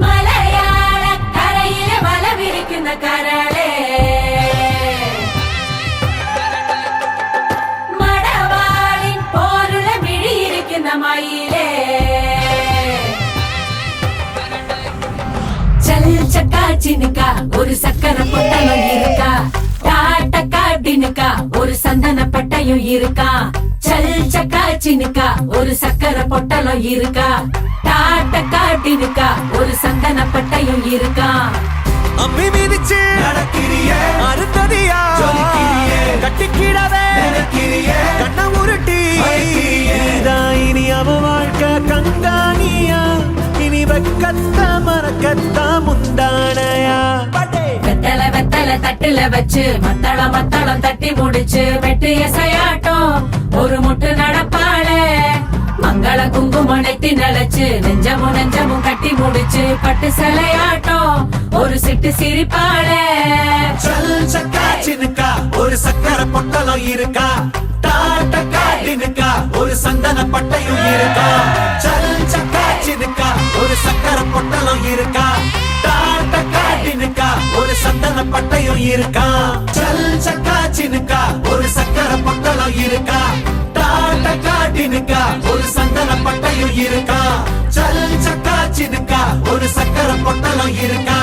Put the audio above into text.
മലയാള കരയിലെ വലവിരിക്കുന്ന കരളേ മടവാളിൻ പോലുള്ള മിഴിയിരിക്കുന്ന മയിലേ ചൽചക്കാ ചിനുക്കാ ഒരു சக்கர பொட்டலம் இருக்கா டாட்டக்கா டினுக்கா ஒரு சந்தன பட்டையும் இருக்கா சல்சக்கா சினுக்கா ஒரு சக்கர பொட்டலம் இருக்கா டாட்டக்கா டினுக்கா ஒரு சந்தன பட்டையும் இருக்கா அம்மி மிதிச்சு நடக்கிறியே அருந்ததியா சொல்லிக்கிறியே கட்டிக்கிடவே நினைக்கிறியே கண்ண உருட்டி இனி அவ வாழ்க்கை கங்காணியா இனி வெக்கத்த மறக்கத்த முந்தானையா வெத்தல வெத்தல தட்டுல வச்சு மத்தளம் மத்தளம் தட்டி முடிச்சு வெட்டு எசையாட்டம் ஒரு முட்டு நடப்பாளே மங்கள குங்குமம் நெத்தி நிலச்சு நெஞ்சமும் நெஞ்சமும் கட்டி முடிச்சு பட்டு சிலையாட்டம் ஒரு சிட்டு சிரிப்பாளே சல்சக்கா சினுக்கா ஒரு சக்கர பொட்டலம் இருக்கா டாட்டக்கா டினுக்கா ஒரு சந்தன பட்டையும் இருக்கா சல்சக்கா சினுக்கா ஒரு சக்கர பொட்டலம் இருக்கா டாட்டக்கா டினுக்கா ஒரு சந்தன பட்டையும் இருக்கா சல்சக்கா சினுக்கா ஒரு சக்கர பொட்டலம் இருக்கா டாட்டக்கா டினுக்கா ஒரு சந்தன பட்டையும் இருக்கா சல்சக்கா சினுக்கா ஒரு சக்கர பொட்டலம் இருக்கா